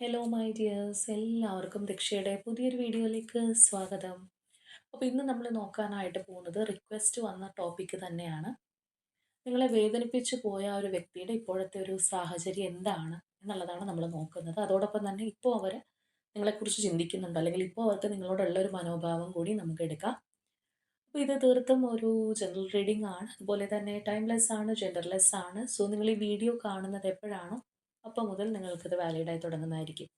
Hello my dears, എല്ലാവർക്കും ദക്ഷയുടെ പുതിയൊരു വീഡിയോയിലേക്ക് സ്വാഗതം. അപ്പോൾ ഇന്ന് നമ്മൾ നോക്കാനായിട്ട് പോകുന്നത് റിക്വസ്റ്റ് വന്ന ടോപ്പിക്ക് തന്നെയാണ്. നിങ്ങളെ വേദനിപ്പിച്ചു പോയ ആ ഒരു വ്യക്തിയുടെ ഇപ്പോഴത്തെ ഒരു സാഹചര്യം എന്താണ് എന്നുള്ളതാണ് നമ്മൾ നോക്കുന്നത്. അതോടൊപ്പം തന്നെ ഇപ്പോൾ അവർ നിങ്ങളെക്കുറിച്ച് ചിന്തിക്കുന്നുണ്ടോ, അല്ലെങ്കിൽ ഇപ്പോൾ അവർക്ക് നിങ്ങളോടുള്ള ഒരു മനോഭാവം കൂടി നമുക്ക് എടുക്കാം. അപ്പോൾ ഇത് തീർത്തും ഒരു ജനറൽ റീഡിംഗ് ആണ്. അതുപോലെ തന്നെ ടൈംലെസ് ആണ്, ജെൻഡർലെസ് ആണ്. സോ നിങ്ങൾ ഈ വീഡിയോ കാണുന്നത് എപ്പോഴാണോ അപ്പോൾ മുതൽ നിങ്ങൾക്കിത് വാലിഡായി തുടങ്ങുന്നതായിരിക്കും.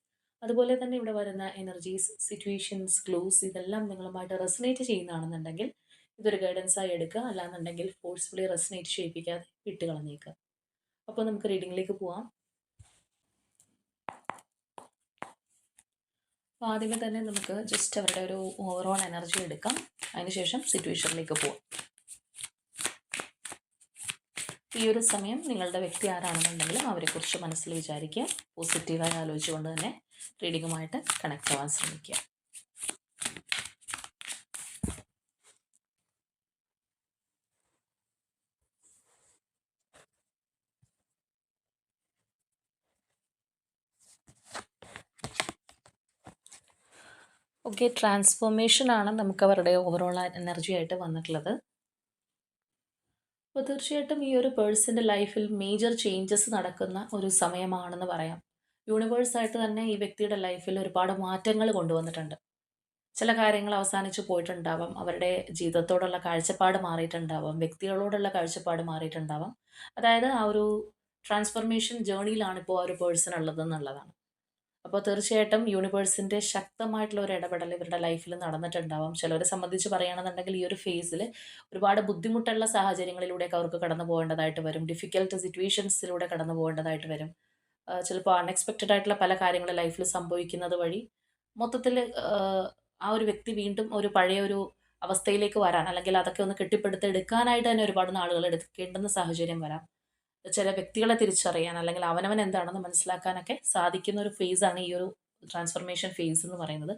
അതുപോലെ തന്നെ ഇവിടെ വരുന്ന എനർജീസ്, സിറ്റുവേഷൻസ്, ക്ലൂസ് ഇതെല്ലാം നിങ്ങളുമായിട്ട് റെസനേറ്റ് ചെയ്യുന്നതാണെന്നുണ്ടെങ്കിൽ ഇതൊരു ഗൈഡൻസ് ആയി എടുക്കുക. അല്ലാന്നുണ്ടെങ്കിൽ ഫോഴ്സ്ഫുള്ളി റെസനേറ്റ് ചെയ്യിപ്പിക്കാതെ വിട്ട് കളഞ്ഞേക്കുക. അപ്പോൾ നമുക്ക് റീഡിങ്ങിലേക്ക് പോവാം. അപ്പോൾ ആദ്യമേ തന്നെ നമുക്ക് ജസ്റ്റ് അവരുടെ ഒരു ഓവറോൾ എനർജി എടുക്കാം. അതിനുശേഷം സിറ്റുവേഷനിലേക്ക് പോവാം. ഈ ഒരു സമയം നിങ്ങളുടെ വ്യക്തി ആരാണെന്നുണ്ടെങ്കിലും അവരെക്കുറിച്ച് മനസ്സിൽ വിചാരിക്കുക. പോസിറ്റീവായി ആലോചിച്ചുകൊണ്ട് തന്നെ റീഡിങ്ങുമായിട്ട് കണക്ട് ആവാൻ ശ്രമിക്കുക. ഓക്കെ, ട്രാൻസ്ഫോർമേഷൻ ആണ് നമുക്ക് അവരുടെ ഓവറോൾ എനർജി ആയിട്ട് വന്നിട്ടുള്ളത്. അപ്പോൾ തീർച്ചയായിട്ടും ഈ ഒരു പേഴ്സൻ്റെ ലൈഫിൽ മേജർ ചേഞ്ചസ് നടക്കുന്ന ഒരു സമയമാണെന്ന് പറയാം. യൂണിവേഴ്സായിട്ട് തന്നെ ഈ വ്യക്തിയുടെ ലൈഫിൽ ഒരുപാട് മാറ്റങ്ങൾ കൊണ്ടുവന്നിട്ടുണ്ട്. ചില കാര്യങ്ങൾ അവസാനിച്ച് പോയിട്ടുണ്ടാവാം, അവരുടെ ജീവിതത്തോടുള്ള കാഴ്ചപ്പാട് മാറിയിട്ടുണ്ടാവാം, വ്യക്തികളോടുള്ള കാഴ്ചപ്പാട് മാറിയിട്ടുണ്ടാവാം. അതായത് ആ ഒരു ട്രാൻസ്ഫോർമേഷൻ ജേണിയിലാണ് ഇപ്പോൾ ആ ഒരു പേഴ്സൺ ഉള്ളതെന്നുള്ളതാണ്. അപ്പോൾ തീർച്ചയായിട്ടും യൂണിവേഴ്സിൻ്റെ ശക്തമായിട്ടുള്ള ഒരു ഇടപെടൽ ഇവരുടെ ലൈഫിൽ നടന്നിട്ടുണ്ടാവാം. ചിലരെ സംബന്ധിച്ച് പറയുകയാണെന്നുണ്ടെങ്കിൽ ഈ ഒരു ഫേസിൽ ഒരുപാട് ബുദ്ധിമുട്ടുള്ള സാഹചര്യങ്ങളിലൂടെയൊക്കെ അവർക്ക് കടന്നു പോകേണ്ടതായിട്ട് വരും. ഡിഫിക്കൽട്ട് സിറ്റുവേഷൻസിലൂടെ കടന്നു പോകേണ്ടതായിട്ട് വരും. ചിലപ്പോൾ അൺഎക്സ്പെക്റ്റഡ് ആയിട്ടുള്ള പല കാര്യങ്ങൾ ലൈഫിൽ സംഭവിക്കുന്നത് വഴി മൊത്തത്തിൽ ആ ഒരു വ്യക്തി വീണ്ടും ഒരു പഴയ ഒരു അവസ്ഥയിലേക്ക് വരാൻ, അല്ലെങ്കിൽ അതൊക്കെ ഒന്ന് കെട്ടിപ്പടുത്തെടുക്കാനായിട്ട് തന്നെ ഒരുപാട് നാളുകൾ എടുക്കേണ്ടുന്ന സാഹചര്യം വരാം. ചില വ്യക്തികളെ തിരിച്ചറിയാൻ, അല്ലെങ്കിൽ അവനവൻ എന്താണെന്ന് മനസ്സിലാക്കാനൊക്കെ സാധിക്കുന്ന ഒരു ഫേസാണ് ഈ ഒരു ട്രാൻസ്ഫർമേഷൻ ഫേസ് എന്ന് പറയുന്നത്.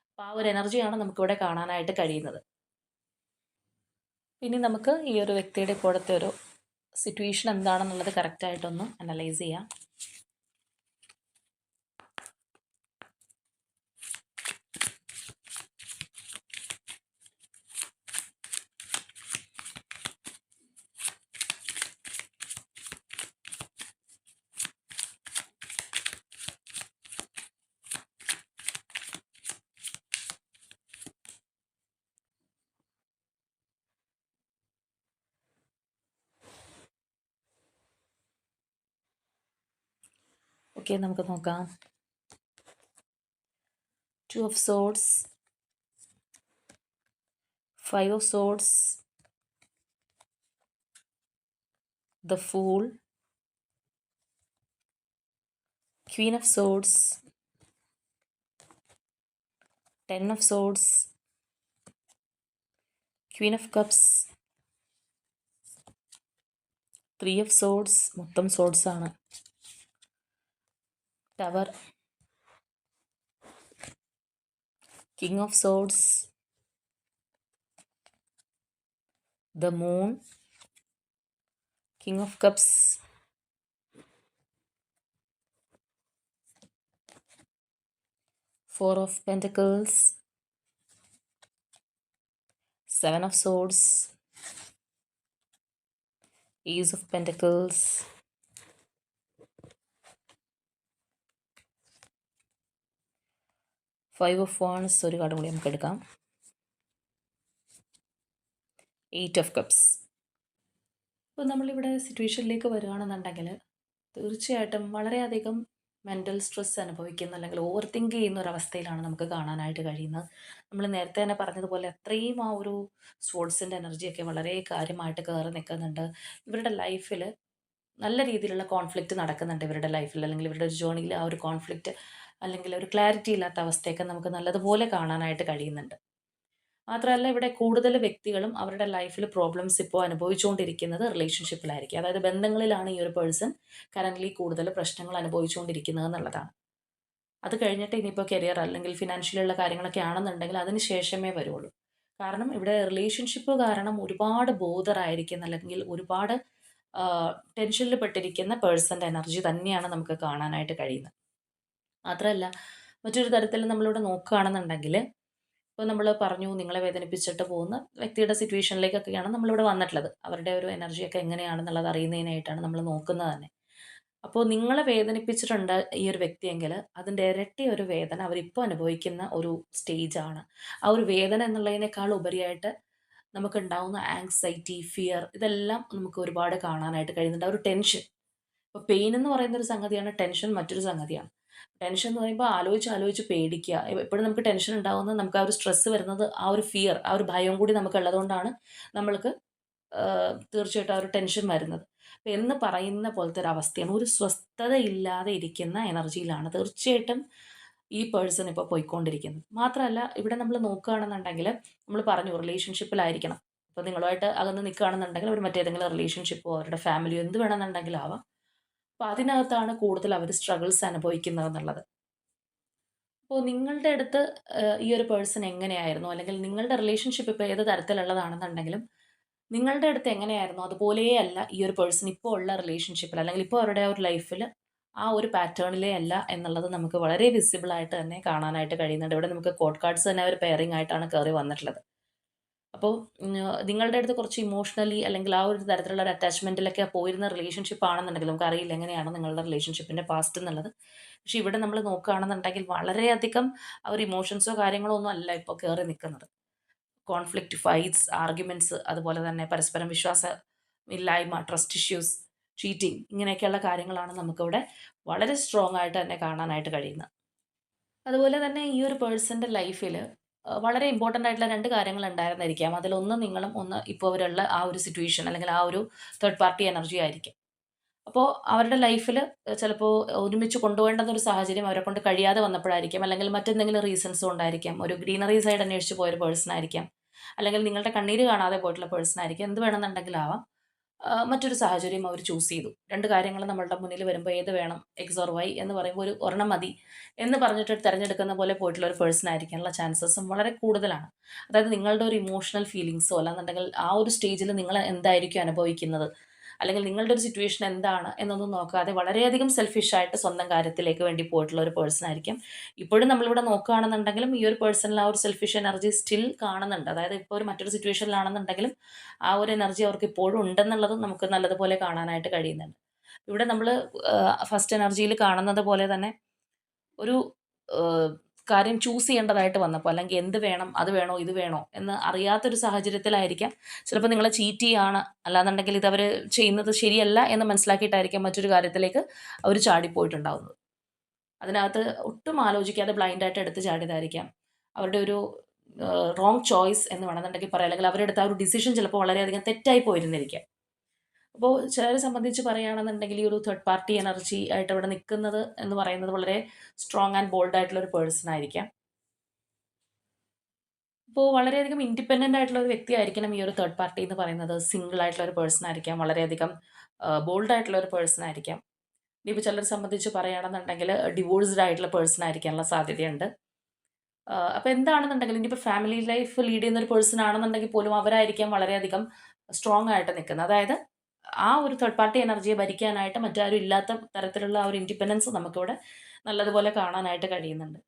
അപ്പോൾ ആ ഒരു എനർജിയാണ് നമുക്കിവിടെ കാണാനായിട്ട് കഴിയുന്നത്. ഇനി നമുക്ക് ഈ ഒരു വ്യക്തിയുടെ ഇപ്പോഴത്തെ ഒരു സിറ്റുവേഷൻ എന്താണെന്നുള്ളത് കറക്റ്റായിട്ടൊന്ന് അനലൈസ് ചെയ്യാം. ഓക്കെ, നമുക്ക് നോക്കാം. 2 of swords, 5 of swords, the fool, queen of swords, 10 of swords, queen of cups, 3 of swords, മൊത്തം swords ആണ്, tower, king of swords, the moon, king of cups, 4 of pentacles, 7 of swords, ace of pentacles, 5 of wands, ഒരു card കൂടി നമുക്ക് എടുക്കാം, 8 of cups. അപ്പോൾ നമ്മളിവിടെ സിറ്റുവേഷനിലേക്ക് വരികയാണെന്നുണ്ടെങ്കിൽ തീർച്ചയായിട്ടും വളരെയധികം മെൻ്റൽ സ്ട്രെസ് അനുഭവിക്കുന്ന, അല്ലെങ്കിൽ ഓവർ തിങ്ക് ചെയ്യുന്ന ഒരു അവസ്ഥയിലാണ് നമുക്ക് കാണാനായിട്ട് കഴിയുന്നത്. നമ്മൾ നേരത്തെ തന്നെ പറഞ്ഞതുപോലെ അത്രയും ആ ഒരു സ്പോർട്സിൻ്റെ എനർജിയൊക്കെ വളരെ കാര്യമായിട്ട് കയറി നിൽക്കുന്നുണ്ട്. ഇവരുടെ ലൈഫിൽ നല്ല രീതിയിലുള്ള കോൺഫ്ലിക്റ്റ് നടക്കുന്നുണ്ട് ഇവരുടെ ലൈഫിൽ, അല്ലെങ്കിൽ ഇവരുടെ ഒരു ജേണിയിൽ ആ ഒരു കോൺഫ്ലിക്റ്റ് അല്ലെങ്കിൽ ഒരു ക്ലാരിറ്റി ഇല്ലാത്ത അവസ്ഥയൊക്കെ നമുക്ക് നല്ലതുപോലെ കാണാനായിട്ട് കഴിയുന്നുണ്ട്. മാത്രമല്ല ഇവിടെ കൂടുതൽ വ്യക്തികളും അവരുടെ ലൈഫിൽ പ്രോബ്ലംസ് ഇപ്പോൾ അനുഭവിച്ചുകൊണ്ടിരിക്കുന്നത് റിലേഷൻഷിപ്പിലായിരിക്കും. അതായത് ബന്ധങ്ങളിലാണ് ഈ ഒരു പേഴ്സൺ കറൻ്റ്ലി കൂടുതൽ പ്രശ്നങ്ങൾ അനുഭവിച്ചുകൊണ്ടിരിക്കുന്നത് എന്നുള്ളതാണ്. അത് കഴിഞ്ഞിട്ട് ഇനിയിപ്പോൾ കരിയർ അല്ലെങ്കിൽ ഫിനാൻഷ്യലുള്ള കാര്യങ്ങളൊക്കെ ആണെന്നുണ്ടെങ്കിൽ അതിന് ശേഷമേ വരുള്ളൂ. കാരണം ഇവിടെ റിലേഷൻഷിപ്പ് കാരണം ഒരുപാട് ബോധറായിരിക്കുന്ന, അല്ലെങ്കിൽ ഒരുപാട് ടെൻഷനിൽ പെട്ടിരിക്കുന്ന പേഴ്സൻ്റെ എനർജി തന്നെയാണ് നമുക്ക് കാണാനായിട്ട് കഴിയുന്നത്. മാത്രമല്ല മറ്റൊരു തരത്തിൽ നമ്മളിവിടെ നോക്കുകയാണെന്നുണ്ടെങ്കിൽ ഇപ്പോൾ നമ്മൾ പറഞ്ഞു നിങ്ങളെ വേദനിപ്പിച്ചിട്ട് പോകുന്ന വ്യക്തിയുടെ സിറ്റുവേഷനിലേക്കൊക്കെയാണ് നമ്മളിവിടെ വന്നിട്ടുള്ളത്. അവരുടെ ഒരു എനർജിയൊക്കെ എങ്ങനെയാണെന്നുള്ളത് അറിയുന്നതിനായിട്ടാണ് നമ്മൾ നോക്കുന്നത് തന്നെ. അപ്പോൾ നിങ്ങളെ വേദനിപ്പിച്ചിട്ടുണ്ട് ഈ ഒരു വ്യക്തിയെങ്കിൽ അതിൻ്റെ ഇരട്ടി ഒരു വേദന അവരിപ്പോൾ അനുഭവിക്കുന്ന ഒരു സ്റ്റേജാണ്. ആ ഒരു വേദന എന്നുള്ളതിനേക്കാൾ ഉപരിയായിട്ട് നമുക്കുണ്ടാവുന്ന ആങ്സൈറ്റി, ഫിയർ ഇതെല്ലാം നമുക്ക് ഒരുപാട് കാണാനായിട്ട് കഴിയുന്നുണ്ട്. ആ ഒരു ടെൻഷൻ. ഇപ്പോൾ പെയിൻ എന്ന് പറയുന്ന ഒരു സംഗതിയാണ്, ടെൻഷൻ മറ്റൊരു സംഗതിയാണ്. ടെൻഷൻ എന്ന് പറയുമ്പോൾ ആലോചിച്ച് ആലോചിച്ച് പേടിക്കുക. എപ്പോഴും നമുക്ക് ടെൻഷൻ ഉണ്ടാവുന്നത് നമുക്ക് ആ ഒരു സ്ട്രെസ്സ് വരുന്നത് ആ ഒരു ഫിയർ, ആ ഒരു ഭയം കൂടി നമുക്കുള്ളതുകൊണ്ടാണ് നമ്മൾക്ക് തീർച്ചയായിട്ടും ആ ഒരു ടെൻഷൻ വരുന്നത്. അപ്പൊ എന്ന് പറയുന്ന പോലത്തെ ഒരു അവസ്ഥയാണ്. ഒരു സ്വസ്ഥതയില്ലാതെ ഇരിക്കുന്ന എനർജിയിലാണ് തീർച്ചയായിട്ടും ഈ പേഴ്സൺ ഇപ്പോൾ പോയിക്കൊണ്ടിരിക്കുന്നത്. മാത്രമല്ല ഇവിടെ നമ്മൾ നോക്കുകയാണെന്നുണ്ടെങ്കിൽ നമ്മൾ പറഞ്ഞു റിലേഷൻഷിപ്പിലായിരിക്കണം. ഇപ്പോൾ നിങ്ങളുമായിട്ട് അകന്ന് നിൽക്കുകയാണെന്നുണ്ടെങ്കിൽ അവർ മറ്റേതെങ്കിലും റിലേഷൻഷിപ്പോ അവരുടെ ഫാമിലിയോ എന്ത് വേണമെന്നുണ്ടെങ്കിലും ആവാം. അപ്പോൾ അതിനകത്താണ് കൂടുതൽ അവർ സ്ട്രഗിൾസ് അനുഭവിക്കുന്നതെന്നുള്ളത്. അപ്പോൾ നിങ്ങളുടെ അടുത്ത് ഈ ഒരു പേഴ്സൺ എങ്ങനെയായിരുന്നു? അല്ലെങ്കിൽ നിങ്ങളുടെ റിലേഷൻഷിപ്പ് ഇപ്പോൾ ഏത് തരത്തിലുള്ളതാണെന്നുണ്ടെങ്കിലും, നിങ്ങളുടെ അടുത്ത് എങ്ങനെയായിരുന്നോ അതുപോലെയേ അല്ല ഈ ഒരു പേഴ്സൺ ഇപ്പോൾ ഉള്ള റിലേഷൻഷിപ്പിൽ അല്ലെങ്കിൽ ഇപ്പോൾ അവരുടെ ആ ഒരു ലൈഫിൽ ആ ഒരു പാറ്റേണിലേ അല്ല എന്നുള്ളത് നമുക്ക് വളരെ വിസിബിൾ ആയിട്ട് തന്നെ കാണാനായിട്ട് കഴിയുന്നുണ്ട്. ഇവിടെ നമുക്ക് കോഡ് കാർഡ്സ് തന്നെ ഒരു പെയറിംഗ് ആയിട്ടാണ് കയറി വന്നിട്ടുള്ളത്. അപ്പോൾ നിങ്ങളുടെ അടുത്ത് കുറച്ച് ഇമോഷണലി അല്ലെങ്കിൽ ആ ഒരു തരത്തിലുള്ള ഒരു അറ്റാച്ച്മെന്റിലൊക്കെ പോയിരുന്ന റിലേഷൻഷിപ്പ് ആണെന്നുണ്ടെങ്കിൽ നമുക്കറിയില്ല എങ്ങനെയാണ് നിങ്ങളുടെ റിലേഷൻഷിപ്പിന്റെ പാസ്റ്റ് എന്നുള്ളത്. പക്ഷെ ഇവിടെ നമ്മൾ നോക്കുകയാണെന്നുണ്ടെങ്കിൽ വളരെയധികം ആ ഒരു ഇമോഷൻസോ കാര്യങ്ങളോ ഒന്നും അല്ല ഇപ്പോൾ കയറി നിൽക്കുന്നത്. കോൺഫ്ലിക്റ്റ്, ഫൈറ്റ്സ്, ആർഗ്യുമെന്റ്സ്, അതുപോലെ തന്നെ പരസ്പരം ഇല്ലായ്മ, ട്രസ്റ്റ് ഇഷ്യൂസ്, ചീറ്റിംഗ് ഇങ്ങനെയൊക്കെയുള്ള കാര്യങ്ങളാണ് നമുക്കിവിടെ വളരെ സ്ട്രോങ് ആയിട്ട് തന്നെ കാണാനായിട്ട് കഴിയുന്നത്. അതുപോലെ തന്നെ ഈ ഒരു പേഴ്സന്റെ ലൈഫിൽ വളരെ ഇമ്പോർട്ടൻ്റ് ആയിട്ടുള്ള 2 കാര്യങ്ങൾ ഉണ്ടായിരുന്നിരിക്കാം. അതിലൊന്ന് നിങ്ങളും, ഒന്ന് ഇപ്പോൾ അവരുള്ള ആ ഒരു സിറ്റുവേഷൻ അല്ലെങ്കിൽ ആ ഒരു തേർഡ് പാർട്ടി എനർജി ആയിരിക്കും. അപ്പോൾ അവരുടെ ലൈഫിൽ ചിലപ്പോൾ ഒരുമിച്ച് കൊണ്ടുപോകേണ്ടുന്ന ഒരു സാഹചര്യം അവരെക്കൊണ്ട് കഴിയാതെ വന്നപ്പോഴായിരിക്കാം, അല്ലെങ്കിൽ മറ്റെന്തെങ്കിലും റീസൺസ് കൊണ്ടായിരിക്കാം. ഒരു ഗ്രീനറി സൈഡ് അന്വേഷിച്ച് പോയൊരു പേഴ്സൺ ആയിരിക്കാം, അല്ലെങ്കിൽ നിങ്ങളുടെ കണ്ണീര് കാണാതെ പോയിട്ടുള്ള പേഴ്സൺ ആയിരിക്കാം. എന്ത് വേണമെന്നുണ്ടെങ്കിലാവാം. മറ്റൊരു സാഹചര്യം അവർ ചൂസ് ചെയ്തു. 2 കാര്യങ്ങൾ നമ്മളുടെ മുന്നിൽ വരുമ്പോൾ ഏത് വേണം, എക്സ് ഓർ വൈ എന്ന് പറയുമ്പോൾ ഒരു ഒരെണ്ണം മതി എന്ന് പറഞ്ഞിട്ട് തിരഞ്ഞെടുക്കുന്ന പോലെ പോയിട്ടുള്ള ഒരു പേഴ്സൺ ആയിരിക്കാനുള്ള ചാൻസസും വളരെ കൂടുതലാണ്. അതായത് നിങ്ങളുടെ ഒരു ഇമോഷണൽ ഫീലിങ്സോ അല്ലാന്നുണ്ടെങ്കിൽ ആ ഒരു സ്റ്റേജിൽ നിങ്ങൾ എന്തായിരിക്കും അനുഭവിക്കുന്നത്, അല്ലെങ്കിൽ നിങ്ങളുടെ ഒരു സിറ്റുവേഷൻ എന്താണ് എന്നൊന്നും നോക്കാതെ വളരെയധികം സെൽഫിഷ് ആയിട്ട് സ്വന്തം കാര്യത്തിലേക്ക് വേണ്ടി പോയിട്ടുള്ള ഒരു പേഴ്സൺ ആയിരിക്കും. ഇപ്പോഴും നമ്മളിവിടെ നോക്കുകയാണെന്നുണ്ടെങ്കിലും ഈ ഒരു പേഴ്സണിൽ ആ ഒരു സെൽഫിഷ് എനർജി സ്റ്റിൽ കാണുന്നുണ്ട്. അതായത് ഇപ്പോൾ ഒരു മറ്റൊരു സിറ്റുവേഷനിലാണെന്നുണ്ടെങ്കിലും ആ ഒരു എനർജി അവർക്ക് ഇപ്പോഴും ഉണ്ടെന്നുള്ളതും നമുക്ക് നല്ലതുപോലെ കാണാനായിട്ട് കഴിയുന്നുണ്ട്. ഇവിടെ നമ്മൾ ഫസ്റ്റ് എനർജിയിൽ കാണുന്നത് പോലെ തന്നെ ഒരു ഏഹ്, കാര്യം ചൂസ് ചെയ്യേണ്ടതായിട്ട് വന്നപ്പോൾ, അല്ലെങ്കിൽ എന്ത് വേണം, അത് വേണോ, ഇത് വേണോ എന്ന് അറിയാത്തൊരു സാഹചര്യത്തിലായിരിക്കാം ചിലപ്പോൾ നിങ്ങളെ ചീറ്റ് ചെയ്യാണ്, അല്ലാന്നുണ്ടെങ്കിൽ ഇതവർ ചെയ്യുന്നത് ശരിയല്ല എന്ന് മനസ്സിലാക്കിയിട്ടായിരിക്കാം മറ്റൊരു കാര്യത്തിലേക്ക് അവർ ചാടിപ്പോയിട്ടുണ്ടാവുന്നത്. അതിനകത്ത് ഒട്ടും ആലോചിക്കാതെ ബ്ലൈൻഡായിട്ട് എടുത്ത് ചാടിയതായിരിക്കാം. അവരുടെ ഒരു റോങ് ചോയ്സ് എന്ന് വേണമെന്നുണ്ടെങ്കിൽ പറയാം, അല്ലെങ്കിൽ അവരെടുത്ത ആ ഒരു ഡിസിഷൻ ചിലപ്പോൾ വളരെയധികം തെറ്റായി പോയിരുന്നിരിക്കാം. അപ്പോൾ ചിലരെ സംബന്ധിച്ച് പറയുകയാണെന്നുണ്ടെങ്കിൽ ഈ ഒരു തേർഡ് പാർട്ടി എനർജി ആയിട്ട് അവിടെ നിൽക്കുന്നത് എന്ന് പറയുന്നത് വളരെ സ്ട്രോങ് ആൻഡ് ബോൾഡ് ആയിട്ടുള്ള ഒരു പേഴ്സൺ ആയിരിക്കാം. അപ്പോൾ വളരെയധികം ഇൻഡിപെൻഡൻ്റ് ആയിട്ടുള്ള ഒരു വ്യക്തിയായിരിക്കണം ഈ ഒരു തേർഡ് പാർട്ടി എന്ന് പറയുന്നത്. സിംഗിൾ ആയിട്ടുള്ള ഒരു പേഴ്സൺ ആയിരിക്കാം. വളരെയധികം ബോൾഡ് ആയിട്ടുള്ള ഒരു പേഴ്സൺ ആയിരിക്കാം. ഇനിയിപ്പോൾ ചിലരെ സംബന്ധിച്ച് പറയുകയാണെന്നുണ്ടെങ്കിൽ ഡിവോഴ്സ്ഡ് ആയിട്ടുള്ള പേഴ്സൺ ആയിരിക്കാനുള്ള സാധ്യതയുണ്ട്. അപ്പോൾ എന്താണെന്നുണ്ടെങ്കിലും ഇനിയിപ്പോൾ ഫാമിലി ലൈഫ് ലീഡ് ചെയ്യുന്ന ഒരു പേഴ്സൺ ആണെന്നുണ്ടെങ്കിൽ പോലും അവരായിരിക്കാം വളരെയധികം സ്ട്രോങ് ആയിട്ട് നിൽക്കുന്നത്. അതായത് ആ ഒരു തേർഡ് പാർട്ടി എനർജിയെ ഭരിക്കാനായിട്ട് മറ്റാരും ഇല്ലാത്ത തരത്തിലുള്ള ആ ഒരു ഇൻഡിപെൻഡൻസ് നമുക്കിവിടെ നല്ലതുപോലെ കാണാനായിട്ട് കഴിയുന്നുണ്ട്.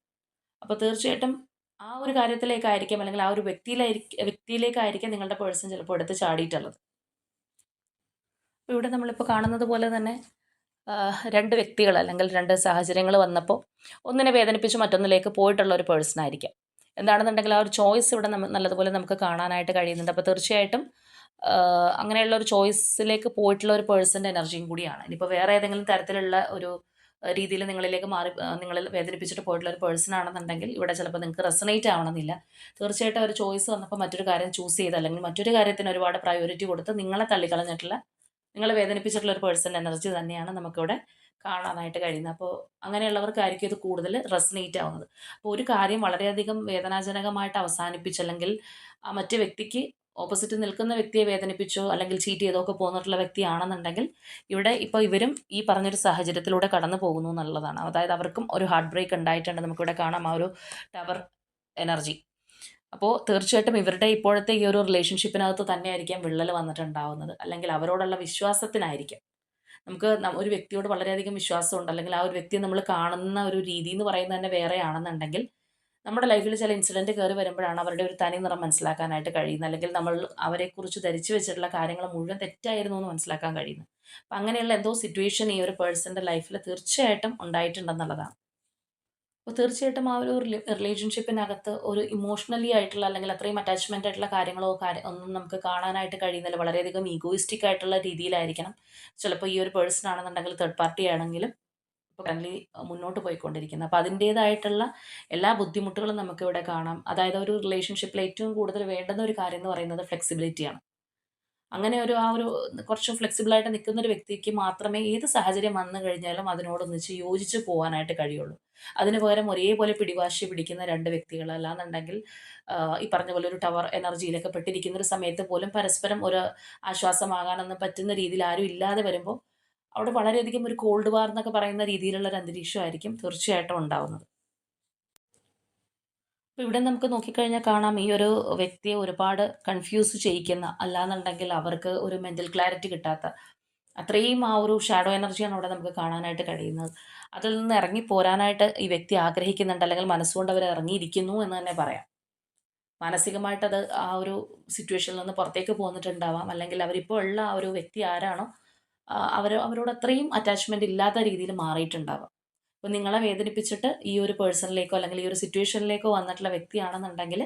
അപ്പോൾ തീർച്ചയായിട്ടും ആ ഒരു കാര്യത്തിലേക്കായിരിക്കാം, അല്ലെങ്കിൽ ആ ഒരു വ്യക്തിയിലേക്കായിരിക്കാം നിങ്ങളുടെ പേഴ്സൺ ചിലപ്പോൾ എടുത്ത് ചാടിയിട്ടുള്ളത്. അപ്പോൾ ഇവിടെ നമ്മളിപ്പോൾ കാണുന്നത് പോലെ തന്നെ 2 വ്യക്തികൾ അല്ലെങ്കിൽ 2 സാഹചര്യങ്ങൾ വന്നപ്പോൾ ഒന്നിനെ വേദനിപ്പിച്ച് മറ്റൊന്നിലേക്ക് പോയിട്ടുള്ള ഒരു പേഴ്സൺ ആയിരിക്കാം. എന്താണെന്നുണ്ടെങ്കിൽ ആ ഒരു ചോയ്സ് ഇവിടെ നല്ലതുപോലെ നമുക്ക് കാണാനായിട്ട് കഴിയുന്നുണ്ട്. അപ്പോൾ തീർച്ചയായിട്ടും അങ്ങനെയുള്ള ഒരു ചോയ്സിലേക്ക് പോയിട്ടുള്ള ഒരു പേഴ്സൻ്റെ എനർജിയും കൂടിയാണ്. ഇനിയിപ്പോൾ വേറെ ഏതെങ്കിലും തരത്തിലുള്ള ഒരു രീതിയിൽ നിങ്ങളിലേക്ക് നിങ്ങളിൽ വേദനിപ്പിച്ചിട്ട് പോയിട്ടുള്ള ഒരു പേഴ്സൺ ആണെന്നുണ്ടെങ്കിൽ ഇവിടെ ചിലപ്പോൾ നിങ്ങൾക്ക് റെസണേറ്റ് ആവണമെന്നില്ല. തീർച്ചയായിട്ടും ഒരു ചോയ്സ് വന്നപ്പോൾ മറ്റൊരു കാര്യം ചൂസ് ചെയ്ത്, അല്ലെങ്കിൽ മറ്റൊരു കാര്യത്തിന് ഒരുപാട് പ്രയോറിറ്റി കൊടുത്ത് നിങ്ങളെ തള്ളിക്കളഞ്ഞിട്ടുള്ള, നിങ്ങളെ വേദനിപ്പിച്ചിട്ടുള്ള ഒരു പേഴ്സൻ്റെ എനർജി തന്നെയാണ് നമുക്കിവിടെ കാണാനായിട്ട് കഴിയുന്നത്. അപ്പോൾ അങ്ങനെയുള്ളവർക്കായിരിക്കും ഇത് കൂടുതൽ റെസനേറ്റ് ആവുന്നത്. അപ്പോൾ ഒരു കാര്യം വളരെയധികം വേദനാജനകമായിട്ട് അവസാനിപ്പിച്ചല്ലെങ്കിൽ ആ മറ്റേ വ്യക്തിക്ക്, ഓപ്പോസിറ്റ് നിൽക്കുന്ന വ്യക്തിയെ വേദനിപ്പിച്ചോ അല്ലെങ്കിൽ ചീറ്റ് ചെയ്തോ ഒക്കെ പോന്നിട്ടുള്ള വ്യക്തിയാണെന്നുണ്ടെങ്കിൽ ഇവിടെ ഇപ്പോൾ ഇവരും ഈ പറഞ്ഞൊരു സാഹചര്യത്തിലൂടെ കടന്നു പോകുന്നു എന്നുള്ളതാണ്. അതായത് അവർക്കും ഒരു ഹാർട്ട് ബ്രേക്ക് ഉണ്ടായിട്ടുണ്ട്. നമുക്കിവിടെ കാണാം ആ ഒരു ടവർ എനർജി. അപ്പോൾ തീർച്ചയായിട്ടും ഇവരുടെ ഇപ്പോഴത്തെ ഈ ഒരു റിലേഷൻഷിപ്പിനകത്ത് തന്നെയായിരിക്കാം വിള്ളൽ വന്നിട്ടുണ്ടാവുന്നത്, അല്ലെങ്കിൽ അവരോടുള്ള വിശ്വാസത്തിനായിരിക്കും. നമുക്ക് ഒരു വ്യക്തിയോട് വളരെയധികം വിശ്വാസമുണ്ട്, അല്ലെങ്കിൽ ആ ഒരു വ്യക്തിയെ നമ്മൾ കാണുന്ന ഒരു രീതി എന്ന് പറയുന്നത് തന്നെ വേറെയാണെന്നുണ്ടെങ്കിൽ നമ്മുടെ ലൈഫിൽ ചില ഇൻസിഡന്റ് കയറി വരുമ്പോഴാണ് അവരുടെ ഒരു തനി നിറം മനസ്സിലാക്കാനായിട്ട് കഴിയുന്നത്, അല്ലെങ്കിൽ നമ്മൾ അവരെക്കുറിച്ച് ധരിച്ചു വെച്ചിട്ടുള്ള കാര്യങ്ങൾ മുഴുവൻ തെറ്റായിരുന്നു എന്ന് മനസ്സിലാക്കാൻ കഴിയുന്നത്. അപ്പം അങ്ങനെയുള്ള എന്തോ സിറ്റുവേഷൻ ഈ ഒരു പേഴ്സന്റെ ലൈഫിൽ തീർച്ചയായിട്ടും ഉണ്ടായിട്ടുണ്ടെന്നുള്ളതാണ്. അപ്പോൾ തീർച്ചയായിട്ടും ആ ഒരു റിലേഷൻഷിപ്പിനകത്ത് ഒരു ഇമോഷണലി ആയിട്ടുള്ള, അല്ലെങ്കിൽ അത്രയും അറ്റാച്ച്മെന്റ് ആയിട്ടുള്ള കാര്യങ്ങളോ ഒന്നും നമുക്ക് കാണാനായിട്ട് കഴിയുന്നില്ല. വളരെയധികം ഈഗോയിസ്റ്റിക് ആയിട്ടുള്ള രീതിയിലായിരിക്കണം ചിലപ്പോൾ ഈ ഒരു പേഴ്സൺ ആണെന്നുണ്ടെങ്കിൽ, തേർഡ് പാർട്ടി ആണെങ്കിലും ഇപ്പോൾ കറൻലി മുന്നോട്ട് പോയിക്കൊണ്ടിരിക്കുന്നത്. അപ്പോൾ അതിൻ്റേതായിട്ടുള്ള എല്ലാ ബുദ്ധിമുട്ടുകളും നമുക്കിവിടെ കാണാം. അതായത് ഒരു റിലേഷൻഷിപ്പിൽ ഏറ്റവും കൂടുതൽ വേണ്ടുന്ന ഒരു കാര്യം എന്ന് പറയുന്നത് ഫ്ലെക്സിബിലിറ്റിയാണ്. അങ്ങനെ ആ ഒരു കുറച്ച് ഫ്ലെക്സിബിളായിട്ട് നിൽക്കുന്ന ഒരു വ്യക്തിക്ക് മാത്രമേ ഏത് സാഹചര്യം വന്നു കഴിഞ്ഞാലും അതിനോടൊന്നിച്ച് യോജിച്ച് പോവാനായിട്ട് കഴിയുള്ളൂ. അതിന് പകരം ഒരേപോലെ പിടിവാശി പിടിക്കുന്ന 2 വ്യക്തികൾ, അല്ലാന്നുണ്ടെങ്കിൽ ഈ പറഞ്ഞ പോലെ ഒരു ടവർ എനർജിയിലൊക്കെ പെട്ടിരിക്കുന്ന ഒരു സമയത്ത് പോലും പരസ്പരം ഒരു ആശ്വാസമാകാനൊന്നും പറ്റുന്ന രീതിയിൽ ആരും ഇല്ലാതെ വരുമ്പോൾ അവിടെ വളരെയധികം ഒരു കോൾഡ് വാർ എന്നൊക്കെ പറയുന്ന രീതിയിലുള്ള ഒരു അന്തരീക്ഷമായിരിക്കും തീർച്ചയായിട്ടും ഉണ്ടാവുന്നത്. അപ്പോൾ ഇവിടെ നമുക്ക് നോക്കിക്കഴിഞ്ഞാൽ കാണാം, ഈ ഒരു വ്യക്തിയെ ഒരുപാട് കൺഫ്യൂസ് ചെയ്യിക്കുന്ന, അല്ലാന്നുണ്ടെങ്കിൽ അവർക്ക് ഒരു മെന്റൽ ക്ലാരിറ്റി കിട്ടാത്ത അത്രയും ആ ഒരു ഷാഡോ എനർജിയാണ് അവിടെ നമുക്ക് കാണാനായിട്ട് കഴിയുന്നത്. അതിൽ നിന്ന് ഇറങ്ങി പോരാനായിട്ട് ഈ വ്യക്തി ആഗ്രഹിക്കുന്നുണ്ട്, അല്ലെങ്കിൽ മനസ്സുകൊണ്ട് അവർ ഇറങ്ങിയിരിക്കുന്നു എന്ന് തന്നെ പറയാം. മാനസികമായിട്ടത് ആ ഒരു സിറ്റുവേഷനിൽ നിന്ന് പുറത്തേക്ക് പോന്നിട്ടുണ്ടാവാം, അല്ലെങ്കിൽ അവരിപ്പോൾ ഉള്ള ആ ഒരു വ്യക്തി ആരാണോ അവരോട് അത്രയും അറ്റാച്ച്മെന്റ് ഇല്ലാത്ത രീതിയിൽ മാറിയിട്ടുണ്ടാവാം. അപ്പോൾ നിങ്ങളെ വേദനിപ്പിച്ചിട്ട് ഈ ഒരു പേഴ്സണിലേക്കോ അല്ലെങ്കിൽ ഈ ഒരു സിറ്റുവേഷനിലേക്കോ വന്നിട്ടുള്ള വ്യക്തിയാണെന്നുണ്ടെങ്കിൽ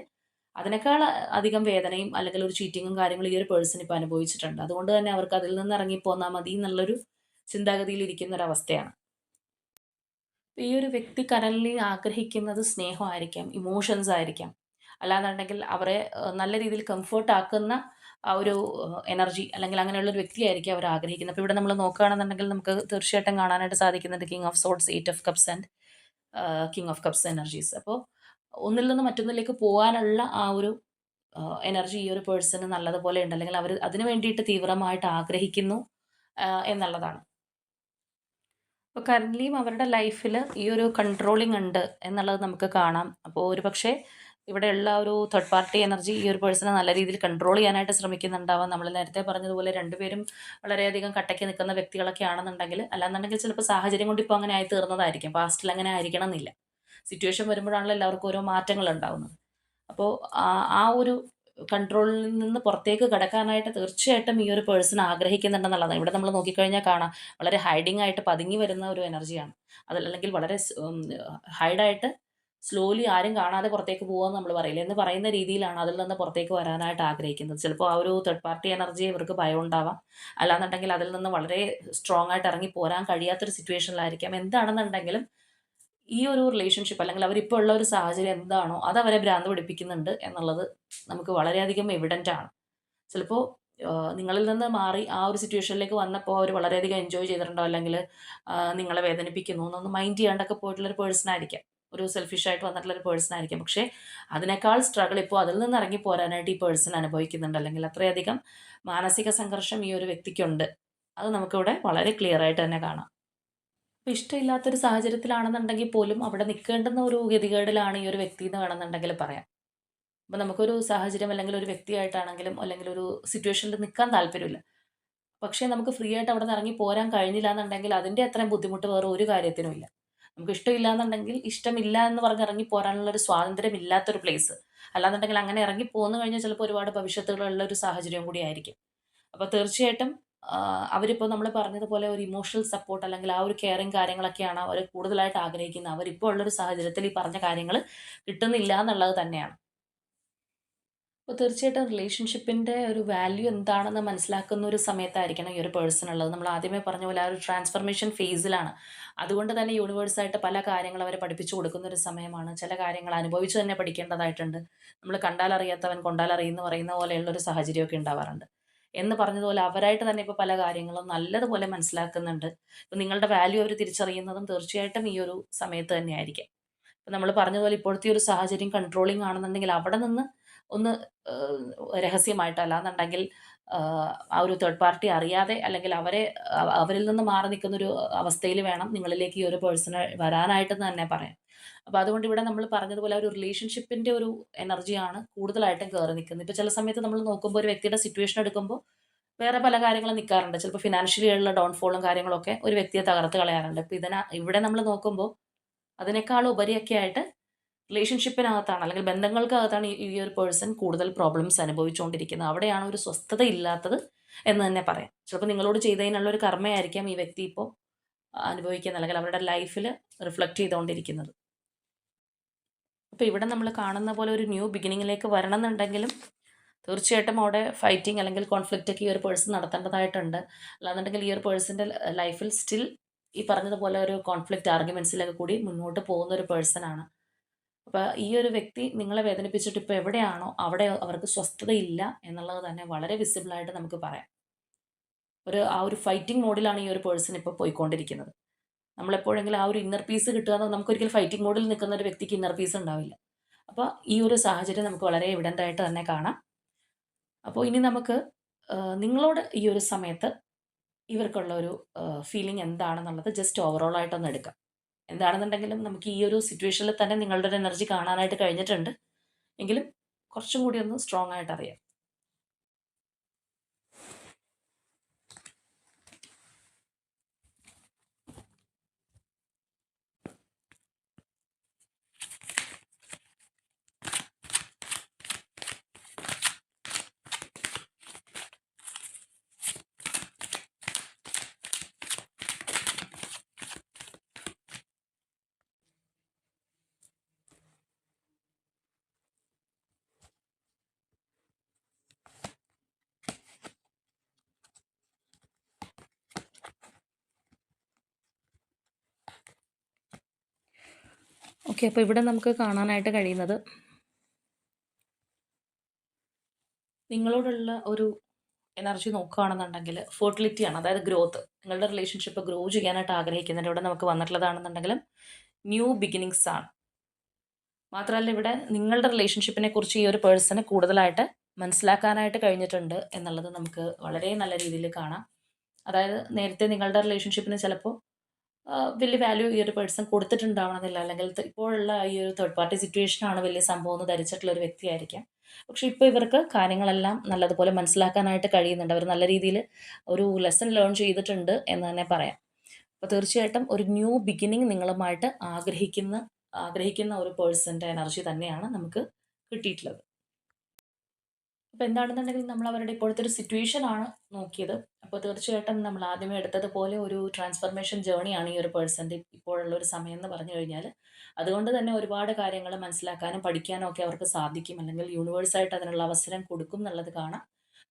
അതിനേക്കാൾ അധികം വേദനയും അല്ലെങ്കിൽ ഒരു ചീറ്റിങ്ങും കാര്യങ്ങളും ഈ ഒരു പേഴ്സൺ ഇപ്പോൾ അനുഭവിച്ചിട്ടുണ്ട്. അതുകൊണ്ട് തന്നെ അവർക്ക് അതിൽ നിന്ന് ഇറങ്ങി പോന്നാൽ മതി എന്നുള്ളൊരു ചിന്താഗതിയിൽ ഇരിക്കുന്ന ഒരു അവസ്ഥയാണ്. ഈ ഒരു വ്യക്തി കറൻലി ആഗ്രഹിക്കുന്നത് സ്നേഹമായിരിക്കാം, ഇമോഷൻസ് ആയിരിക്കാം. അല്ലാന്നുണ്ടെങ്കിൽ അവരെ നല്ല രീതിയിൽ കംഫർട്ട് ആക്കുന്ന ആ ഒരു എനർജി, അല്ലെങ്കിൽ അങ്ങനെയുള്ള ഒരു വ്യക്തിയായിരിക്കും അവർ ആഗ്രഹിക്കുന്നത്. അപ്പോൾ ഇവിടെ നമ്മൾ നോക്കുകയാണെന്നുണ്ടെങ്കിൽ നമുക്ക് തീർച്ചയായിട്ടും കാണാനായിട്ട് സാധിക്കുന്നുണ്ട് king of swords, eight of cups and king of cups energies. അപ്പോൾ ഒന്നിൽ നിന്ന് മറ്റൊന്നിലേക്ക് പോകാനുള്ള ആ ഒരു എനർജി ഈ ഒരു പേഴ്സണ് നല്ലതുപോലെ ഉണ്ട്, അല്ലെങ്കിൽ അവർ അതിന് വേണ്ടിയിട്ട് തീവ്രമായിട്ട് ആഗ്രഹിക്കുന്നു എന്നുള്ളതാണ്. ഇപ്പോൾ കറൻറ്റ്ലിയും അവരുടെ ലൈഫിൽ ഈ ഒരു കൺട്രോളിങ് ഉണ്ട് എന്നുള്ളത് നമുക്ക് കാണാം. അപ്പോൾ ഒരുപക്ഷെ ഇവിടെയുള്ള ഒരു തേർഡ് പാർട്ടി എനർജി ഈ ഒരു പേഴ്സണെ നല്ല രീതിയിൽ കൺട്രോൾ ചെയ്യാനായിട്ട് ശ്രമിക്കുന്നുണ്ടാവാം. നമ്മൾ നേരത്തെ പറഞ്ഞതുപോലെ രണ്ടുപേരും വളരെയധികം കട്ടയ്ക്ക് നിൽക്കുന്ന വ്യക്തികളൊക്കെ ആണെന്നുണ്ടെങ്കിൽ, അല്ലാന്നുണ്ടെങ്കിൽ ചിലപ്പോൾ സാഹചര്യം കൊണ്ട് ഇപ്പോൾ അങ്ങനെ ആയി തീർന്നതായിരിക്കും. പാസ്റ്റിൽ അങ്ങനെ ആയിരിക്കണം എന്നില്ല. സിറ്റുവേഷൻ വരുമ്പോഴാണല്ലോ എല്ലാവർക്കും ഓരോ മാറ്റങ്ങൾ ഉണ്ടാവുന്നത്. അപ്പോൾ ആ ഒരു കൺട്രോളിൽ നിന്ന് പുറത്തേക്ക് കടക്കാനായിട്ട് തീർച്ചയായിട്ടും ഈ ഒരു പേഴ്സൺ ആഗ്രഹിക്കുന്നുണ്ടെന്നുള്ളതാണ്. ഇവിടെ നമ്മൾ നോക്കിക്കഴിഞ്ഞാൽ കാണാം, വളരെ ഹൈഡിങ് ആയിട്ട് പതുങ്ങി വരുന്ന ഒരു എനർജിയാണ്. അതല്ലെങ്കിൽ വളരെ ഹൈഡായിട്ട് സ്ലോലി ആരും കാണാതെ പുറത്തേക്ക് പോകുമെന്ന് നമ്മൾ പറയില്ല, എന്ന് പറയുന്ന രീതിയിലാണ് അതിൽ നിന്ന് പുറത്തേക്ക് വരാനായിട്ട് ആഗ്രഹിക്കുന്നത്. ചിലപ്പോൾ ആ ഒരു തേർഡ് പാർട്ടി എനർജി ഇവർക്ക് ഭയം ഉണ്ടാവാം, അല്ലാന്നുണ്ടെങ്കിൽ അതിൽ നിന്ന് വളരെ സ്ട്രോങ് ആയിട്ട് ഇറങ്ങി പോരാൻ കഴിയാത്തൊരു സിറ്റുവേഷനിലായിരിക്കാം. എന്താണെന്നുണ്ടെങ്കിലും ഈ ഒരു റിലേഷൻഷിപ്പ്, അല്ലെങ്കിൽ അവരിപ്പോൾ ഉള്ള ഒരു സാഹചര്യം എന്താണോ അത് അവരെ ഭ്രാന്ത് പിടിപ്പിക്കുന്നുണ്ട് എന്നുള്ളത് നമുക്ക് വളരെയധികം എവിഡൻ്റ് ആണ്. ചിലപ്പോൾ നിങ്ങളിൽ നിന്ന് മാറി ആ ഒരു സിറ്റുവേഷനിലേക്ക് വന്നപ്പോൾ അവർ വളരെയധികം എൻജോയ് ചെയ്തിട്ടുണ്ടോ, അല്ലെങ്കിൽ നിങ്ങളെ വേദനിപ്പിക്കുന്നു എന്നൊന്നും മൈൻഡ് ചെയ്യാണ്ടൊക്കെ പോയിട്ടുള്ളൊരു പേഴ്സൺ ആയിരിക്കാം. ഒരു സെൽഫിഷ് ആയിട്ട് വന്നിട്ടുള്ളൊരു പേഴ്സൺ ആയിരിക്കാം. പക്ഷേ അതിനേക്കാൾ സ്ട്രഗിൾ ഇപ്പോൾ അതിൽ നിന്ന് ഇറങ്ങി പോരാനായിട്ട് ഈ പേഴ്സൺ അനുഭവിക്കുന്നുണ്ട്, അല്ലെങ്കിൽ അത്രയധികം മാനസിക സംഘർഷം ഈ ഒരു വ്യക്തിക്കുണ്ട്. അത് നമുക്കിവിടെ വളരെ ക്ലിയർ ആയിട്ട് തന്നെ കാണാം. ഇപ്പം ഇഷ്ടമില്ലാത്തൊരു സാഹചര്യത്തിലാണെന്നുണ്ടെങ്കിൽ പോലും അവിടെ നിൽക്കേണ്ടുന്ന ഒരു ഗതികേടിലാണ് ഈ ഒരു വ്യക്തി എന്ന് വേണമെന്നുണ്ടെങ്കിൽ പറയാം. അപ്പം നമുക്കൊരു സാഹചര്യം, അല്ലെങ്കിൽ ഒരു വ്യക്തിയായിട്ടാണെങ്കിലും, അല്ലെങ്കിൽ ഒരു സിറ്റുവേഷനിൽ നിൽക്കാൻ താല്പര്യമില്ല. പക്ഷേ നമുക്ക് ഫ്രീ ആയിട്ട് അവിടെ നിന്ന് ഇറങ്ങി പോരാൻ കഴിഞ്ഞില്ല എന്നുണ്ടെങ്കിൽ അതിൻ്റെ അത്രയും ബുദ്ധിമുട്ട് വേറെ ഒരു കാര്യത്തിനും ഇല്ല. നമുക്ക് ഇഷ്ടമില്ല എന്നുണ്ടെങ്കിൽ ഇഷ്ടമില്ല എന്ന് പറഞ്ഞ് ഇറങ്ങി പോരാനുള്ള ഒരു സ്വാതന്ത്ര്യം ഇല്ലാത്തൊരു പ്ലേസ്. അല്ലാന്നുണ്ടെങ്കിൽ അങ്ങനെ ഇറങ്ങി പോന്നു കഴിഞ്ഞാൽ ചിലപ്പോൾ ഒരുപാട് ഭവിഷ്യത്തുകളുള്ള ഒരു സാഹചര്യം കൂടി ആയിരിക്കും. അപ്പോൾ തീർച്ചയായിട്ടും അവരിപ്പോൾ നമ്മൾ പറഞ്ഞതുപോലെ ഒരു ഇമോഷണൽ സപ്പോർട്ട്, അല്ലെങ്കിൽ ആ ഒരു കെയറിങ് കാര്യങ്ങളൊക്കെയാണ് അവർ കൂടുതലായിട്ട് ആഗ്രഹിക്കുന്നത്. അവരിപ്പോൾ ഉള്ളൊരു സാഹചര്യത്തിൽ ഈ പറഞ്ഞ കാര്യങ്ങൾ കിട്ടുന്നില്ല എന്നുള്ളത് തന്നെയാണ്. അപ്പോൾ തീർച്ചയായിട്ടും റിലേഷൻഷിപ്പിൻ്റെ ഒരു വാല്യൂ എന്താണെന്ന് മനസ്സിലാക്കുന്ന ഒരു സമയത്തായിരിക്കണം ഈ ഒരു പേഴ്സൺ ഉള്ളത്. നമ്മൾ ആദ്യമേ പറഞ്ഞ പോലെ ആ ഒരു ട്രാൻസ്ഫർമേഷൻ ഫേസിലാണ്. അതുകൊണ്ട് തന്നെ യൂണിവേഴ്സായിട്ട് പല കാര്യങ്ങൾ അവരെ പഠിപ്പിച്ചു കൊടുക്കുന്ന ഒരു സമയമാണ്. ചില കാര്യങ്ങൾ അനുഭവിച്ച് തന്നെ പഠിക്കേണ്ടതായിട്ടുണ്ട്. നമ്മൾ കണ്ടാലറിയാത്തവൻ കൊണ്ടാലറിയുമെന്ന് പറയുന്ന പോലെയുള്ള ഒരു സാഹചര്യമൊക്കെ ഉണ്ടാവാറുണ്ട്. എന്ന് പറഞ്ഞതുപോലെ അവരായിട്ട് തന്നെ ഇപ്പോൾ പല കാര്യങ്ങളും നല്ലതുപോലെ മനസ്സിലാക്കുന്നുണ്ട്. ഇപ്പം നിങ്ങളുടെ വാല്യൂ അവർ തിരിച്ചറിയുന്നതും തീർച്ചയായിട്ടും ഈ ഒരു സമയത്ത് തന്നെയായിരിക്കും. ഇപ്പം നമ്മൾ പറഞ്ഞതുപോലെ ഇപ്പോഴത്തെ ഒരു സാഹചര്യം കൺട്രോളിങ് ആണെന്നുണ്ടെങ്കിൽ അവിടെ നിന്ന് ഒന്ന് രഹസ്യമായിട്ട്, അല്ലാന്നുണ്ടെങ്കിൽ ആ ഒരു തേർഡ് പാർട്ടി അറിയാതെ, അല്ലെങ്കിൽ അവരിൽ നിന്ന് മാറി നിൽക്കുന്നൊരു അവസ്ഥയിൽ വേണം നിങ്ങളിലേക്ക് ഈ ഒരു പേഴ്സണ് വരാനായിട്ടെന്ന് തന്നെ പറയാം. അപ്പോൾ അതുകൊണ്ട് ഇവിടെ നമ്മൾ പറഞ്ഞതുപോലെ ഒരു റിലേഷൻഷിപ്പിൻ്റെ ഒരു എനർജിയാണ് കൂടുതലായിട്ടും കയറി നിൽക്കുന്നത്. ഇപ്പോൾ ചില സമയത്ത് നമ്മൾ നോക്കുമ്പോൾ ഒരു വ്യക്തിയുടെ സിറ്റുവേഷൻ എടുക്കുമ്പോൾ വേറെ പല കാര്യങ്ങളും നിൽക്കാറുണ്ട്. ചിലപ്പോൾ ഫിനാൻഷ്യലി ഉള്ള ഡൗൺഫോളും കാര്യങ്ങളൊക്കെ ഒരു വ്യക്തിയെ തകർത്ത് കളയാറുണ്ട്. ഇപ്പോൾ ഇവിടെ നമ്മൾ നോക്കുമ്പോൾ അതിനേക്കാൾ ഉപരിയൊക്കെ ആയിട്ട് റിലേഷൻഷിപ്പിനകത്താണ് അല്ലെങ്കിൽ ബന്ധങ്ങൾക്കകത്താണ് ഈ ഈ ഒരു പേഴ്സൺ കൂടുതൽ പ്രോബ്ലംസ് അനുഭവിച്ചുകൊണ്ടിരിക്കുന്നത്. അവിടെയാണ് ഒരു സ്വസ്ഥത ഇല്ലാത്തത് എന്ന് തന്നെ പറയാം. ചിലപ്പോൾ നിങ്ങളോട് ചെയ്തതിനുള്ള ഒരു കർമ്മയായിരിക്കാം ഈ വ്യക്തി ഇപ്പോൾ അനുഭവിക്കുന്നത് അല്ലെങ്കിൽ അവരുടെ ലൈഫിൽ റിഫ്ലക്റ്റ് ചെയ്തുകൊണ്ടിരിക്കുന്നത്. അപ്പോൾ ഇവിടെ നമ്മൾ കാണുന്ന പോലെ ഒരു ന്യൂ ബിഗിനിങ്ങിലേക്ക് വരണം എന്നുണ്ടെങ്കിലും തീർച്ചയായിട്ടും അവിടെ ഫൈറ്റിംഗ് അല്ലെങ്കിൽ കോൺഫ്ലിക്റ്റ് ഒക്കെ ഈ ഒരു പേഴ്സൺ നടത്തേണ്ടതായിട്ടുണ്ട്. അല്ലാന്നുണ്ടെങ്കിൽ ഈ ഒരു പേഴ്സൻ്റെ ലൈഫിൽ സ്റ്റിൽ ഈ പറഞ്ഞതുപോലെ ഒരു കോൺഫ്ലിക്റ്റ് ആർഗ്യുമെൻറ്റ്സിലൊക്കെ കൂടി മുന്നോട്ട് പോകുന്ന ഒരു പേഴ്സണാണ്. അപ്പോൾ ഈ ഒരു വ്യക്തി നിങ്ങളെ വേദനിപ്പിച്ചിട്ട് ഇപ്പോൾ എവിടെയാണോ അവിടെ അവർക്ക് സ്വസ്ഥതയില്ല എന്നുള്ളത് തന്നെ വളരെ വിസിബിളായിട്ട് നമുക്ക് പറയാം. ആ ഒരു ഫൈറ്റിംഗ് മോഡിലാണ് ഈ ഒരു പേഴ്സൺ ഇപ്പോൾ പോയിക്കൊണ്ടിരിക്കുന്നത്. നമ്മളെപ്പോഴെങ്കിലും ആ ഒരു ഇന്നർ പീസ് കിട്ടുക എന്ന് നമുക്കൊരിക്കലും ഫൈറ്റിംഗ് മോഡിൽ നിൽക്കുന്ന ഒരു വ്യക്തിക്ക് ഇന്നർ പീസ് ഉണ്ടാവില്ല. അപ്പോൾ ഈ ഒരു സാഹചര്യം നമുക്ക് വളരെ എവിഡൻ്റ് ആയിട്ട് തന്നെ കാണാം. അപ്പോൾ ഇനി നമുക്ക് നിങ്ങളോട് ഈ ഒരു സമയത്ത് ഇവർക്കുള്ള ഒരു ഫീലിംഗ് എന്താണെന്നുള്ളത് ജസ്റ്റ് ഓവറോൾ ആയിട്ടൊന്ന് എടുക്കാം. എന്താണെന്നുണ്ടെങ്കിലും നമുക്ക് ഈ ഒരു സിറ്റുവേഷനിൽ തന്നെ നിങ്ങളുടെ ഒരു എനർജി കാണാനായിട്ട് കഴിഞ്ഞിട്ടുണ്ട്. എങ്കിലും കുറച്ചും കൂടി ഒന്ന് സ്ട്രോങ് ആയിട്ട് അറിയാം. ഓക്കെ, അപ്പോൾ ഇവിടെ നമുക്ക് കാണാനായിട്ട് കഴിയുന്നത് നിങ്ങളോടുള്ള ഒരു എനർജി നോക്കുകയാണെന്നുണ്ടെങ്കിൽ ഫെർട്ടിലിറ്റിയാണ്, അതായത് ഗ്രോത്ത്. നിങ്ങളുടെ റിലേഷൻഷിപ്പ് ഗ്രോ ചെയ്യാനായിട്ട് ആഗ്രഹിക്കുന്നുണ്ട്. ഇവിടെ നമുക്ക് വന്നിട്ടുള്ളതാണെന്നുണ്ടെങ്കിലും ന്യൂ ബിഗിനിങ്സ് ആണ്. മാത്രമല്ല ഇവിടെ നിങ്ങളുടെ റിലേഷൻഷിപ്പിനെ കുറിച്ച് ഈ ഒരു പേഴ്സണ് കൂടുതലായിട്ട് മനസ്സിലാക്കാനായിട്ട് കഴിഞ്ഞിട്ടുണ്ട് എന്നുള്ളത് നമുക്ക് വളരെ നല്ല രീതിയിൽ കാണാം. അതായത് നേരത്തെ നിങ്ങളുടെ റിലേഷൻഷിപ്പിന് ചിലപ്പോൾ വലിയ വാല്യൂ ഈ ഒരു പേഴ്സൺ കൊടുത്തിട്ടുണ്ടാവണമെന്നില്ല, അല്ലെങ്കിൽ ഇപ്പോഴുള്ള ഈ ഒരു തേർഡ് പാർട്ടി സിറ്റുവേഷനാണ് വലിയ സംഭവം എന്ന് ധരിച്ചിട്ടുള്ള ഒരു വ്യക്തിയായിരിക്കാം. പക്ഷെ ഇപ്പോൾ ഇവർക്ക് കാര്യങ്ങളെല്ലാം നല്ലതുപോലെ മനസ്സിലാക്കാനായിട്ട് കഴിയുന്നുണ്ട്. അവർ നല്ല രീതിയിൽ ഒരു ലെസൺ ലേൺ ചെയ്തിട്ടുണ്ട് എന്ന് തന്നെ പറയാം. അപ്പോൾ തീർച്ചയായിട്ടും ഒരു ന്യൂ ബിഗിനിങ് നിങ്ങളുമായിട്ട് ആഗ്രഹിക്കുന്ന ഒരു പേഴ്സൻ്റെ എനർജി തന്നെയാണ് നമുക്ക് കിട്ടിയിട്ടുള്ളത്. അപ്പോൾ എന്താണെന്നുണ്ടെങ്കിൽ നമ്മൾ അവരുടെ ഇപ്പോഴത്തെ ഒരു സിറ്റുവേഷൻ ആണ് നോക്കിയത്. അപ്പോൾ തീർച്ചയായിട്ടും നമ്മൾ ആദ്യമേ എടുത്തതുപോലെ ഒരു ട്രാൻസ്ഫർമേഷൻ ജേണിയാണ് ഈ ഒരു പേഴ്സൻ്റെ ഇപ്പോഴുള്ള ഒരു സമയം എന്ന് പറഞ്ഞു കഴിഞ്ഞാൽ. അതുകൊണ്ട് തന്നെ ഒരുപാട് കാര്യങ്ങൾ മനസ്സിലാക്കാനും പഠിക്കാനും ഒക്കെ അവർക്ക് സാധിക്കും, അല്ലെങ്കിൽ യൂണിവേഴ്സായിട്ട് അതിനുള്ള അവസരം കൊടുക്കും എന്നുള്ളത് കാണാം.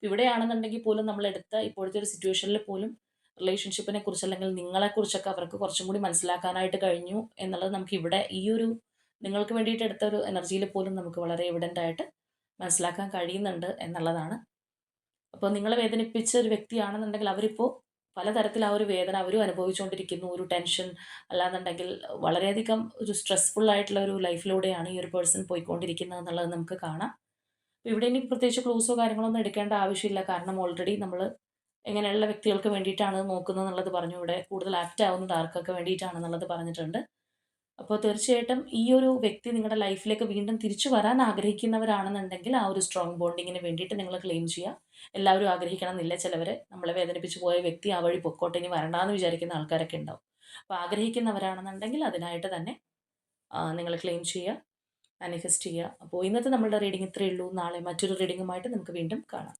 ഇവിടെയാണെന്നുണ്ടെങ്കിൽ പോലും നമ്മൾ എടുത്ത ഇപ്പോഴത്തെ ഒരു സിറ്റുവേഷനിൽ പോലും റിലേഷൻഷിപ്പിനെ കുറിച്ച് അല്ലെങ്കിൽ നിങ്ങളെക്കുറിച്ചൊക്കെ അവർക്ക് കുറച്ചും കൂടി മനസ്സിലാക്കാനായിട്ട് കഴിഞ്ഞു എന്നുള്ളത് നമുക്ക് ഇവിടെ ഈ ഒരു നിങ്ങൾക്ക് വേണ്ടിയിട്ട് എടുത്ത ഒരു എനർജിയിൽ പോലും നമുക്ക് വളരെ എവിഡൻ്റ് ആയിട്ട് മനസ്സിലാക്കാൻ കഴിയുന്നുണ്ട് എന്നുള്ളതാണ്. അപ്പോൾ നിങ്ങളെ വേദനിപ്പിച്ച ഒരു വ്യക്തിയാണെന്നുണ്ടെങ്കിൽ അവരിപ്പോൾ പലതരത്തിൽ ആ ഒരു വേദന അവരും അനുഭവിച്ചുകൊണ്ടിരിക്കുന്നു. ഒരു ടെൻഷൻ അല്ലാന്നുണ്ടെങ്കിൽ വളരെയധികം ഒരു സ്ട്രെസ്ഫുൾ ആയിട്ടുള്ള ഒരു ലൈഫിലൂടെയാണ് ഈ ഒരു പേഴ്സൺ പോയിക്കൊണ്ടിരിക്കുന്നത് എന്നുള്ളത് നമുക്ക് കാണാം. അപ്പോൾ ഇവിടെ ഇനി പ്രത്യേകിച്ച് ക്ലൂസോ കാര്യങ്ങളോ ഒന്നും എടുക്കേണ്ട ആവശ്യമില്ല. കാരണം ഓൾറെഡി നമ്മൾ എങ്ങനെയുള്ള വ്യക്തികൾക്ക് വേണ്ടിയിട്ടാണ് നോക്കുന്നത് എന്നുള്ളത് പറഞ്ഞു. ഇവിടെ കൂടുതൽ ആപ്റ്റ് ആവുന്നത് ആർക്കൊക്കെ വേണ്ടിയിട്ടാണെന്നുള്ളത് പറഞ്ഞിട്ടുണ്ട്. അപ്പോൾ തീർച്ചയായിട്ടും ഈ ഒരു വ്യക്തി നിങ്ങളുടെ ലൈഫിലേക്ക് വീണ്ടും തിരിച്ചു വരാൻ ആഗ്രഹിക്കുന്നവരാണെന്നുണ്ടെങ്കിൽ ആ ഒരു സ്ട്രോങ് ബോണ്ടിങ്ങിന് വേണ്ടിയിട്ട് നിങ്ങൾ ക്ലെയിം ചെയ്യുക. എല്ലാവരും ആഗ്രഹിക്കണം എന്നില്ല. ചിലവർ നമ്മളെ വേദനിപ്പിച്ച് പോയ വ്യക്തി ആ വഴി പൊക്കോട്ടെ, ഇനി വരണ്ടാന്ന് വിചാരിക്കുന്ന ആൾക്കാരൊക്കെ ഉണ്ടാവും. അപ്പോൾ ആഗ്രഹിക്കുന്നവരാണെന്നുണ്ടെങ്കിൽ അതിനായിട്ട് തന്നെ നിങ്ങൾ ക്ലെയിം ചെയ്യുക, മാനിഫെസ്റ്റ് ചെയ്യുക. അപ്പോൾ ഇന്നത്തെ നമ്മളുടെ റീഡിംഗ് ഇത്രയേ ഉള്ളൂ. നാളെ മറ്റൊരു റീഡിങ്ങുമായിട്ട് നമുക്ക് വീണ്ടും കാണാം.